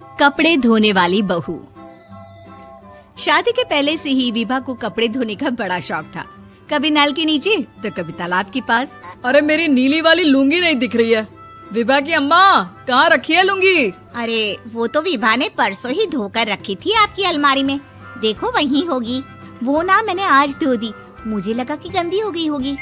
कपड़े धोने वाली बहू। शादी के पहले से ही विभा को कपड़े धोने का बड़ा शौक था। कभी नल के नीचे तो कभी तालाब के पास। अरे मेरी नीली वाली लुंगी नहीं दिख रही है। विभा की अम्मा कहाँ रखी है लुंगी? अरे वो तो विभा ने परसों ही धोकर रखी थी आपकी अलमारी में। देखो वहीं होगी। वो ना मैंने आज धो दी, मुझे लगा कि गंदी हो गई होगी।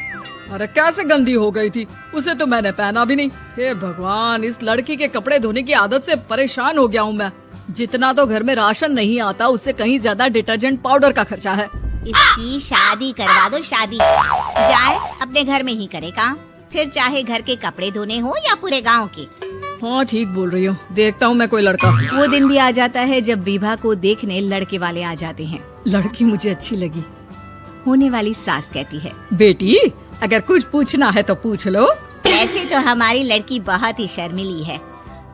अरे कैसे गंदी हो गई थी? उसे तो मैंने पहना भी नहीं। हे भगवान, इस लड़की के कपड़े धोने की आदत से परेशान हो गया हूँ मैं। जितना तो घर में राशन नहीं आता, उससे कहीं ज्यादा डिटर्जेंट पाउडर का खर्चा है। इसकी शादी करवा दो, शादी जाए अपने घर में ही करे काम, फिर चाहे घर के कपड़े धोने हो या पूरे गांव के। हाँ ठीक बोल रही हूँ, देखता हूँ मैं कोई लड़का। वो दिन भी आ जाता है जब विभा को देखने लड़के वाले आ जाते हैं। लड़की मुझे अच्छी लगी। होने वाली सास कहती है, बेटी अगर कुछ पूछना है तो पूछ लो। वैसे तो हमारी लड़की बहुत ही शर्मीली है,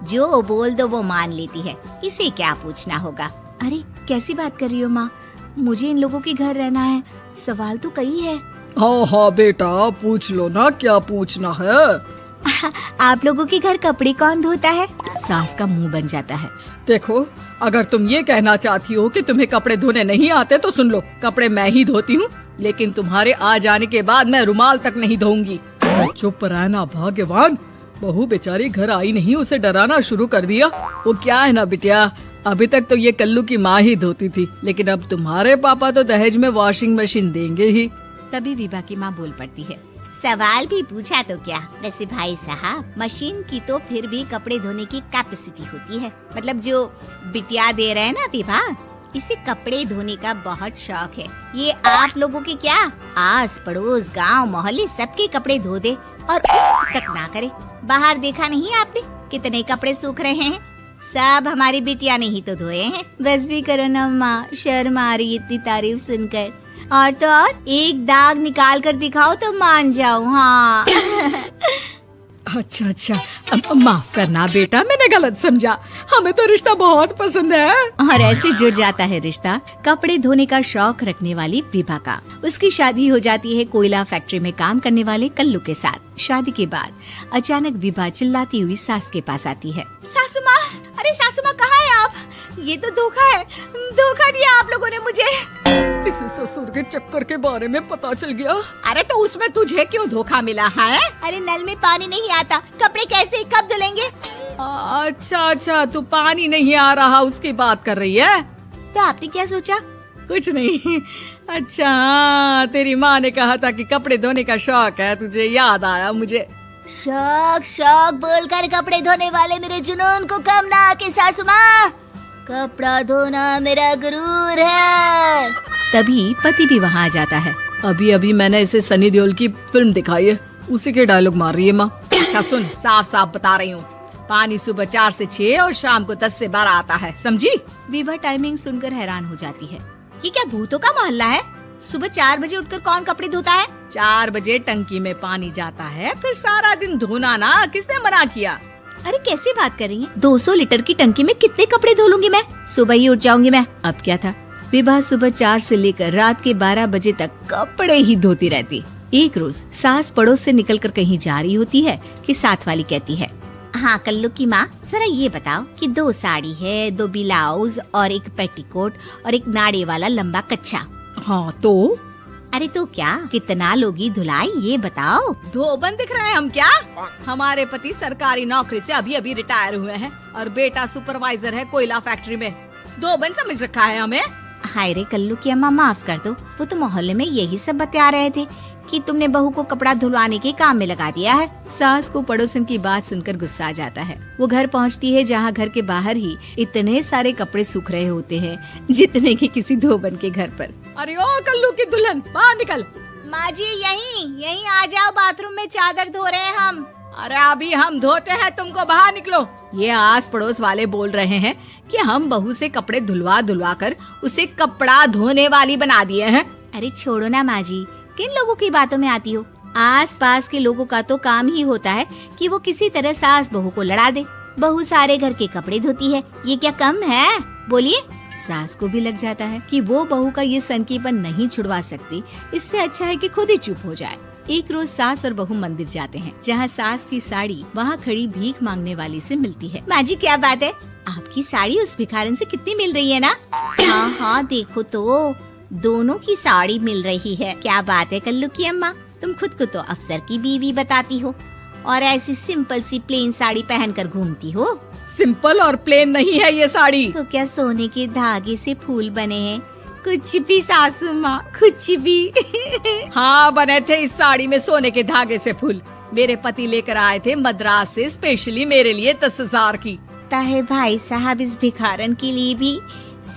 जो बोल दो वो मान लेती है, इसे क्या पूछना होगा। अरे कैसी बात कर रही हो माँ, मुझे इन लोगों के घर रहना है, सवाल तो कई है। हाँ हाँ बेटा पूछ लो ना, क्या पूछना है। आप लोगों के घर कपड़े कौन धोता है? सास का मुंह बन जाता है। देखो अगर तुम ये कहना चाहती हो कि तुम्हें कपड़े धोने नहीं आते तो सुन लो, कपड़े मैं ही धोती हूँ, लेकिन तुम्हारे आ जाने के बाद मैं रुमाल तक नहीं धोऊंगी। चुप रहना भगवान, बहू बेचारी घर आई नहीं, उसे डराना शुरू कर दिया। वो क्या है ना बिटिया, अभी तक तो ये कल्लू की माँ ही धोती थी, लेकिन अब तुम्हारे पापा तो दहेज में वॉशिंग मशीन देंगे ही। तभी विभा की माँ बोल पड़ती है, सवाल भी पूछा तो क्या। वैसे भाई साहब, मशीन की तो फिर भी कपड़े धोने की कैपेसिटी होती है। मतलब जो बिटिया दे रहे हैं ना विभा, इसे कपड़े धोने का बहुत शौक है। ये आप लोगों के क्या, आस पड़ोस गांव मोहल्ले सबके कपड़े धो दे और उफ तक ना करे। बाहर देखा नहीं आपने कितने कपड़े सूख रहे हैं? सब हमारी बिटिया ने ही तो धोए हैं। बस भी करो ना माँ, शर्म आ रही इतनी तारीफ सुनकर। और तो और एक दाग निकाल कर दिखाओ तो मान जाऊँ। हाँ अच्छा अच्छा, माफ करना बेटा, मैंने गलत समझा। हमें तो रिश्ता बहुत पसंद है। और ऐसे जुड़ जाता है रिश्ता कपड़े धोने का शौक रखने वाली विभा का। उसकी शादी हो जाती है कोयला फैक्ट्री में काम करने वाले कल्लू के साथ। शादी के बाद अचानक विभा चिल्लाती हुई सास के पास आती है। सासू माँ, अरे सासू माँ कहाँ है आप? ये तो धोखा है, धोखा दिया आप लोगों ने मुझे। इसे ससुर के चक्कर के बारे में पता चल गया। अरे तो उसमें तुझे क्यों धोखा मिला है? अरे नल में पानी नहीं आता, कपड़े कैसे कब धुलेंगे? अच्छा अच्छा, तू पानी नहीं आ रहा उसकी बात कर रही है। तो आपने क्या सोचा? कुछ नहीं। अच्छा हाँ, तेरी माँ ने कहा था कि कपड़े धोने का शौक है तुझे, याद आया मुझे। शौक शौक बोलकर कपड़े धोने वाले मेरे जुनून को कम ना आके सासू माँ, कपड़ा धोना मेरा गुरूर है। तभी पति भी वहाँ आ जाता है। अभी अभी मैंने इसे सनी देओल की फिल्म दिखाई है, उसी के डायलॉग मार रही है माँ। अच्छा सुन, साफ साफ बता रही हूँ, पानी सुबह 4 से 6 और शाम को 10 से 12 आता है, समझी? विभा टाइमिंग सुनकर हैरान हो जाती है। ये क्या भूतों का मोहल्ला है? सुबह 4 बजे उठकर कौन कपड़े धोता है? 4 बजे टंकी में पानी जाता है, फिर सारा दिन धोना ना, किसने मना किया? अरे कैसी बात कर रही हैं? 200 लीटर की टंकी में कितने कपड़े धो लूंगी मैं? सुबह ही उठ जाऊंगी मैं। अब क्या था, विभा सुबह 4 से लेकर रात के 12 बजे तक कपड़े ही धोती रहती। एक रोज सास पड़ोस से निकलकर कहीं जा रही होती है कि साथ वाली कहती है, हाँ कल्लू की माँ, जरा ये बताओ कि 2 साड़ी है, 2 ब्लाउज और एक पेटीकोट और एक नाड़े वाला लंबा कच्छा। हाँ तो? अरे तो क्या, कितना लोगी धुलाई ये बताओ। धोबन दिख रहे हैं हम क्या? हमारे पति सरकारी नौकरी से अभी अभी रिटायर हुए हैं और बेटा सुपरवाइजर है कोयला फैक्ट्री में। धोबन समझ रखा है हमें। हाय रे कल्लू की अम्मा, माफ कर दो, वो तो मोहल्ले में यही सब बता रहे थे कि तुमने बहू को कपड़ा धुलवाने के काम में लगा दिया है। सास को पड़ोसन की बात सुनकर गुस्सा आ जाता है। वो घर पहुंचती है जहां घर के बाहर ही इतने सारे कपड़े सूख रहे होते हैं जितने कि किसी धोबन के घर पर। अरे ओ कल्लू की दुल्हन, बाहर निकल। माँ जी यहीं आ जाओ, बाथरूम में चादर धो रहे हैं हम। अरे अभी हम धोते हैं, तुमको बाहर निकलो। ये आस पड़ोस वाले बोल रहे हैं कि हम बहू से कपड़े धुलवा कर उसे कपड़ा धोने वाली बना दिए हैं। अरे छोड़ो ना माँ जी, किन लोगों की बातों में आती हो? आस पास के लोगों का तो काम ही होता है कि वो किसी तरह सास बहू को लड़ा दे। बहू सारे घर के कपड़े धोती है, ये क्या कम है? बोलिए। सास को भी लग जाता है कि वो बहू का ये सनकीपन नहीं छुड़वा सकती, इससे अच्छा है कि खुद ही चुप हो जाए। एक रोज सास और बहू मंदिर जाते हैं, जहाँ सास की साड़ी वहाँ खड़ी भीख मांगने वाली से मिलती है। माँ जी क्या बात है, आपकी साड़ी उस भिखारन से कितनी मिल रही है ना? हाँ हाँ देखो तो, दोनों की साड़ी मिल रही है। क्या बात है कल्लू की अम्मा, तुम खुद को तो अफसर की बीवी बताती हो और ऐसी सिंपल सी प्लेन साड़ी पहनकर घूमती हो। सिंपल और प्लेन नहीं है ये साड़ी। तो क्या सोने के धागे से फूल बने हैं? कुछ भी सासू माँ, कुछ भी। हाँ बने थे इस साड़ी में सोने के धागे से फूल। मेरे पति लेकर आए थे मद्रास से स्पेशली मेरे लिए 10,000 की। ताहे भाई साहब इस भिखारन के लिए भी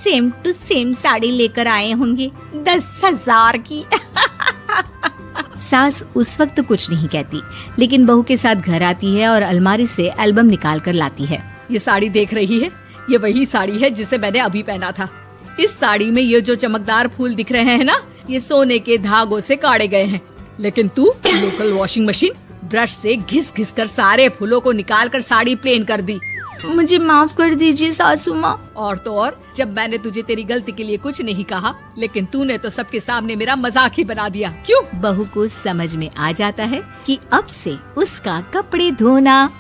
सेम टू सेम साड़ी लेकर आए होंगे 10,000 की। सास उस वक्त तो कुछ नहीं कहती, लेकिन बहू के साथ घर आती है और अलमारी से एल्बम निकाल कर लाती है। ये साड़ी देख रही है, ये वही साड़ी है जिसे मैंने अभी पहना था। इस साड़ी में ये जो चमकदार फूल दिख रहे हैं ना, ये सोने के धागों से काटे गए हैं। लेकिन तू लोकल वॉशिंग मशीन ब्रश से घिस घिस कर सारे फूलों को निकाल कर साड़ी प्लेन कर दी। मुझे माफ कर दीजिए सासू माँ। और तो और, जब मैंने तुझे तेरी गलती के लिए कुछ नहीं कहा, लेकिन तूने तो सबके सामने मेरा मजाक ही बना दिया। क्यों? बहू को समझ में आ जाता है कि अब से उसका कपड़े धोना